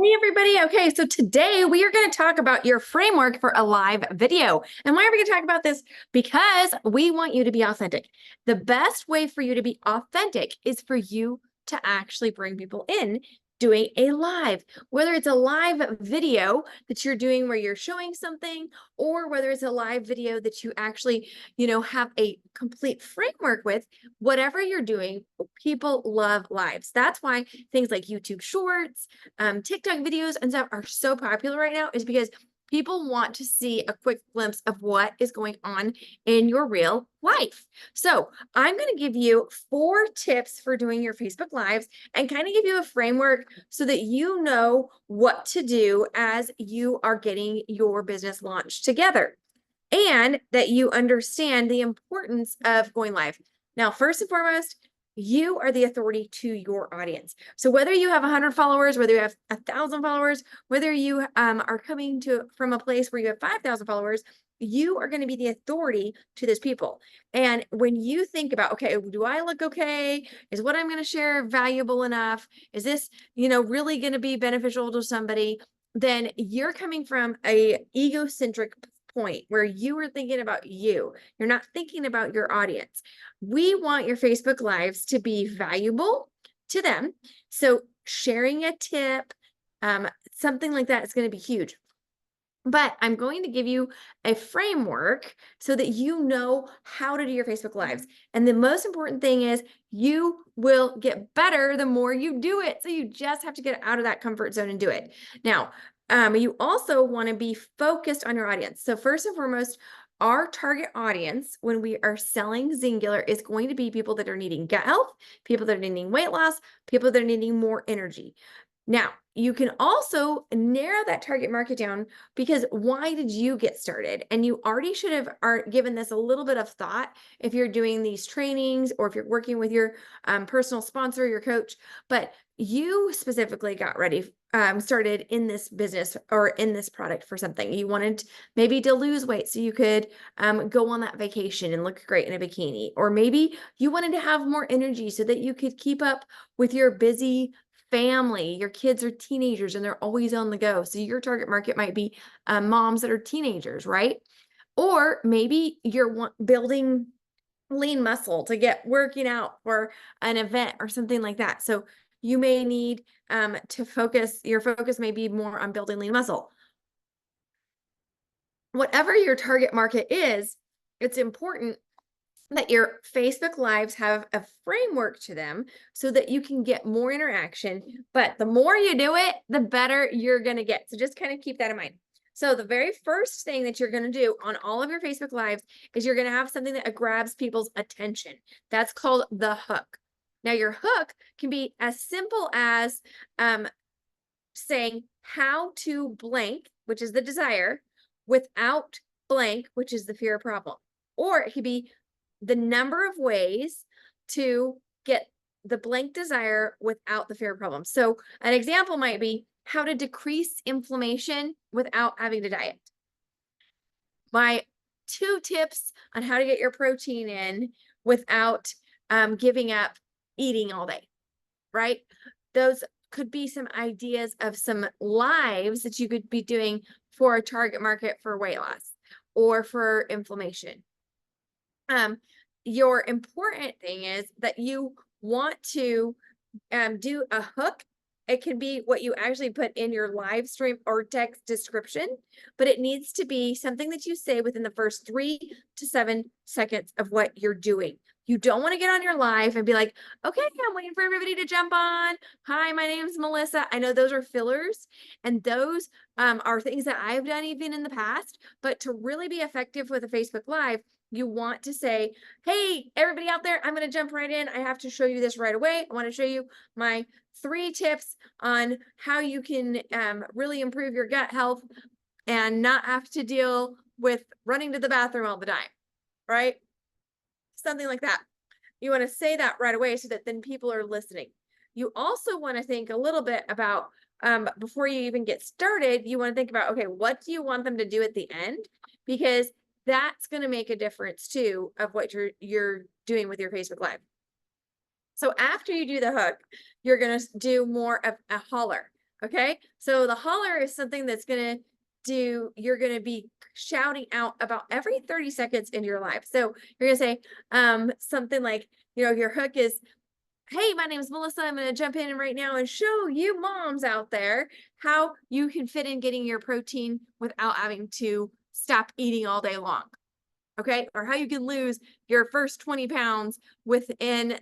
Hey everybody. Okay, so today we are going to talk about your framework for a live video. And why are we going to talk about this? Because we want you to be authentic. The best way for you to be authentic is for you to actually bring people in doing a live, whether it's a live video that you're doing where you're showing something, or whether it's a live video that you actually, have a complete framework with. Whatever you're doing, people love lives. That's why things like YouTube Shorts, TikTok videos and stuff are so popular right now is because people want to see a quick glimpse of what is going on in your real life. So I'm going to give you 4 tips for doing your Facebook Lives and kind of give you a framework so that you know what to do as you are getting your business launched together and that you understand the importance of going live. Now, first and foremost, you are the authority to your audience. So whether you have 100 followers, whether you have 1,000 followers, whether you are coming from a place where you have 5,000 followers, you are going to be the authority to those people. And when you think about, okay, do I look okay? Is what I'm going to share valuable enough? Is this, really going to be beneficial to somebody? Then you're coming from a egocentric point where you are thinking about you. You're not thinking about your audience. We want your Facebook Lives to be valuable to them. So sharing a tip, something like that is going to be huge. But I'm going to give you a framework so that you know how to do your Facebook Lives. And the most important thing is you will get better the more you do it. So you just have to get out of that comfort zone and do it. Now, you also want to be focused on your audience. So first and foremost, our target audience when we are selling Zingular is going to be people that are needing gut health, people that are needing weight loss, people that are needing more energy. Now, you can also narrow that target market down because why did you get started? And you already should have given this a little bit of thought if you're doing these trainings or if you're working with your personal sponsor, your coach, but you specifically got ready, started in this business or in this product for something. You wanted maybe to lose weight so you could go on that vacation and look great in a bikini. Or maybe you wanted to have more energy so that you could keep up with your busy family. Your kids are teenagers and they're always on the go. So your target market might be moms that are teenagers, right? Or maybe you're building lean muscle to get working out for an event or something like that. So you may need to focus, your focus may be more on building lean muscle. Whatever your target market is, it's important that your Facebook Lives have a framework to them so that you can get more interaction. But the more you do it, the better you're going to get. So just kind of keep that in mind. So the very first thing that you're going to do on all of your Facebook Lives is you're going to have something that grabs people's attention. That's called the hook. Now, your hook can be as simple as saying how to blank, which is the desire, without blank, which is the fear or problem. Or it could be the number of ways to get the blank desire without the fear problem. So an example might be how to decrease inflammation without having to diet. My 2 tips on how to get your protein in without giving up eating all day, right? Those could be some ideas of some lives that you could be doing for a target market for weight loss or for inflammation. Your important thing is that you want to do a hook. It can be what you actually put in your live stream or text description, but it needs to be something that you say within the first 3 to 7 seconds of what you're doing. You don't want to get on your live and be like, okay, I'm waiting for everybody to jump on. Hi, my name's Melissa. I know those are fillers and those are things that I've done even in the past, but to really be effective with a Facebook Live, you want to say, hey, everybody out there, I'm going to jump right in. I have to show you this right away. I want to show you my 3 tips on how you can really improve your gut health and not have to deal with running to the bathroom all the time, right? Something like that. You want to say that right away so that then people are listening. You also want to think a little bit about before you even get started, you want to think about, okay, what do you want them to do at the end? Because that's going to make a difference too of what you're doing with your Facebook Live. So after you do the hook, you're going to do more of a holler. Okay. So the holler is something that's going to you're going to be shouting out about every 30 seconds in your life. So you're going to say something like, your hook is, hey, my name is Melissa. I'm going to jump in right now and show you moms out there how you can fit in getting your protein without having to stop eating all day long. Okay. Or how you can lose your first 20 pounds within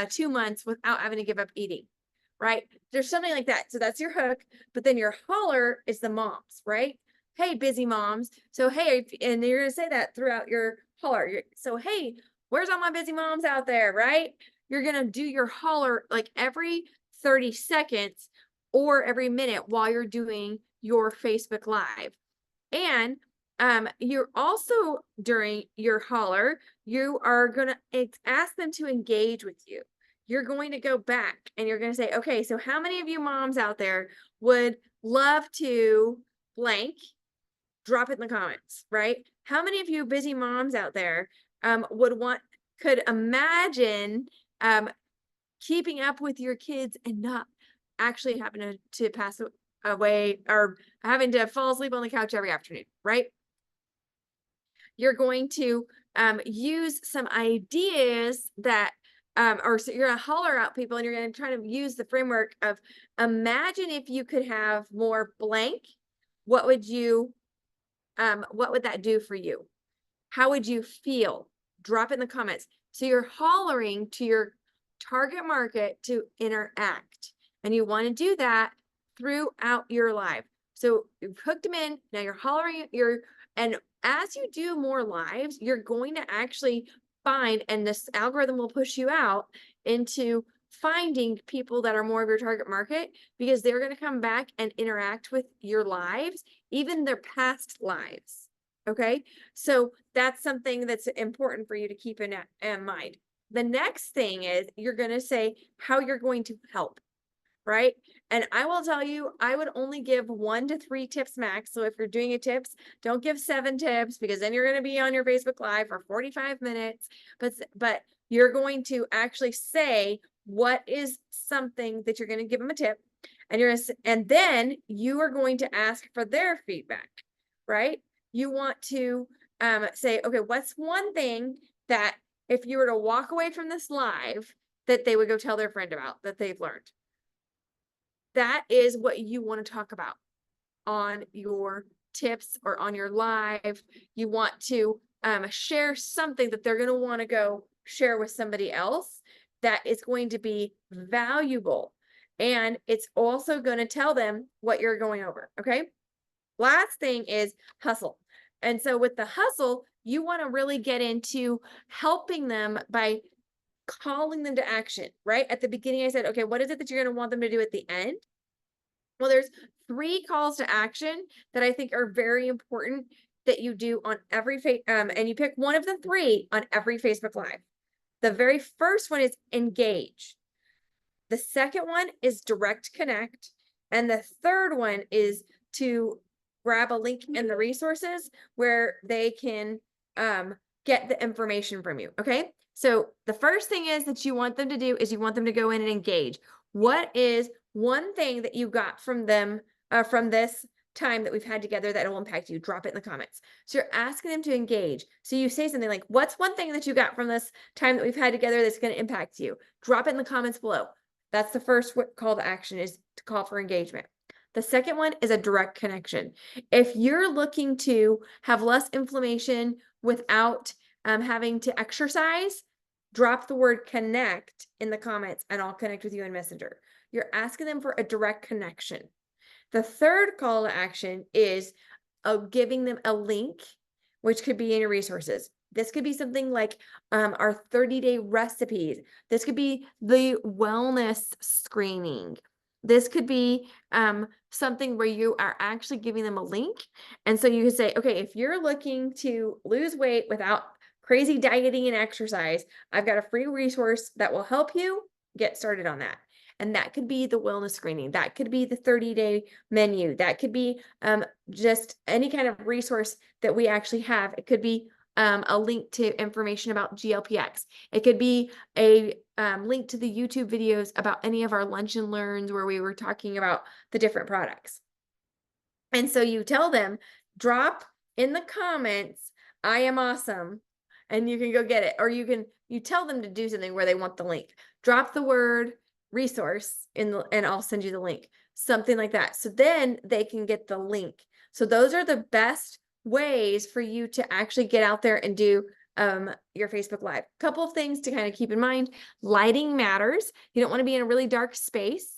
2 months without having to give up eating. Right. There's something like that. So that's your hook. But then your holler is the moms, right? Hey, busy moms. So, hey, and you're going to say that throughout your holler. So, hey, where's all my busy moms out there? Right. You're going to do your holler like every 30 seconds or every minute while you're doing your Facebook Live. And you're also, during your holler, you are going to ask them to engage with you. You're going to go back and you're going to say, okay, so how many of you moms out there would love to blank? Drop it in the comments, right? How many of you busy moms out there could imagine keeping up with your kids and not actually having to pass away or having to fall asleep on the couch every afternoon, right? You're going to use some ideas that so you're going to holler out people and you're going to try to use the framework of imagine if you could have more blank, what would that do for you? How would you feel? Drop it in the comments. So you're hollering to your target market to interact. And you want to do that throughout your live. So you've hooked them in. Now you're hollering, and as you do more lives, you're going to actually find, and this algorithm will push you out into finding people that are more of your target market, because they're going to come back and interact with your lives, even their past lives. Okay. So that's something that's important for you to keep in mind. The next thing is you're going to say how you're going to help. Right. And I will tell you, I would only give 1 to 3 tips max. So if you're doing a tips, don't give 7 tips, because then you're going to be on your Facebook Live for 45 minutes. But you're going to actually say what is something that you're going to give them a tip, and then you are going to ask for their feedback. Right. You want to say, okay, what's one thing that if you were to walk away from this live that they would go tell their friend about that they've learned? That is what you want to talk about on your tips or on your live. You want to share something that they're going to want to go share with somebody else that is going to be valuable. And it's also going to tell them what you're going over. Okay. Last thing is hustle. And so with the hustle, you want to really get into helping them by calling them to action, right? At the beginning, I said, okay, what is it that you're going to want them to do at the end? Well, there's 3 calls to action that I think are very important that you do on every and you pick one of the 3 on every Facebook Live. The very first one is engage. The second one is direct connect. And the third one is to grab a link in the resources where they can get the information from you. Okay. So the first thing is that you want them to do is you want them to go in and engage. What is one thing that you got from them from this time that we've had together that will impact you? Drop it in the comments. So you're asking them to engage. So you say something like, what's one thing that you got from this time that we've had together that's going to impact you? Drop it in the comments below. That's the first call to action, is to call for engagement. The second one is a direct connection. If you're looking to have less inflammation without having to exercise, drop the word connect in the comments and I'll connect with you in Messenger. You're asking them for a direct connection. The third call to action is giving them a link, which could be in your resources. This could be something like our 30-day recipes. This could be the wellness screening. This could be something where you are actually giving them a link. And so you can say, okay, if you're looking to lose weight without crazy dieting and exercise, I've got a free resource that will help you get started on that. And that could be the wellness screening. That could be the 30-day menu. That could be just any kind of resource that we actually have. It could be a link to information about GLPX. It could be a link to the YouTube videos about any of our lunch and learns where we were talking about the different products. And so you tell them, drop in the comments, I am awesome, and you can go get it. Or you tell them to do something where they want the link. Drop the word resource and I'll send you the link. Something like that. So then they can get the link. So those are the best ways for you to actually get out there and do your Facebook Live. Couple of things to kind of keep in mind. Lighting matters. You don't want to be in a really dark space.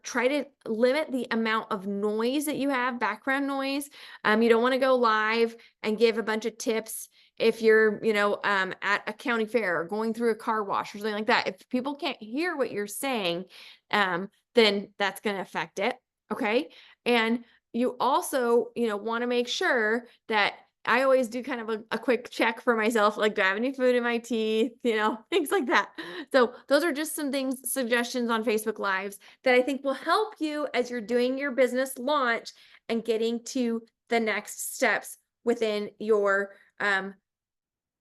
Try to limit the amount of noise that you have, background noise. You don't want to go live and give a bunch of tips if you're, at a county fair or going through a car wash or something like that. If people can't hear what you're saying, then that's going to affect it. Okay. And you also, want to make sure that I always do kind of a quick check for myself, like, do I have any food in my teeth? Things like that. So those are just some things, suggestions on Facebook Lives that I think will help you as you're doing your business launch and getting to the next steps within your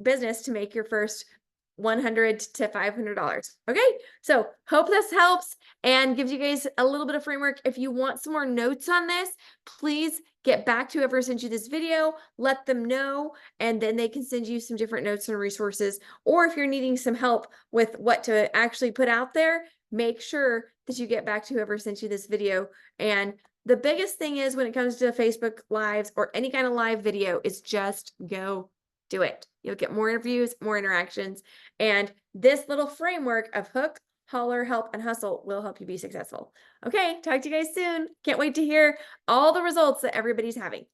business to make your first $100 to $500. Okay. So hope this helps and gives you guys a little bit of framework. If you want some more notes on this, please get back to whoever sent you this video, let them know, and then they can send you some different notes and resources. Or if you're needing some help with what to actually put out there, make sure that you get back to whoever sent you this video. And the biggest thing is when it comes to Facebook Lives or any kind of live video is just go do it. You'll get more interviews, more interactions, and this little framework of hook, holler, help, and hustle will help you be successful. Okay, talk to you guys soon. Can't wait to hear all the results that everybody's having.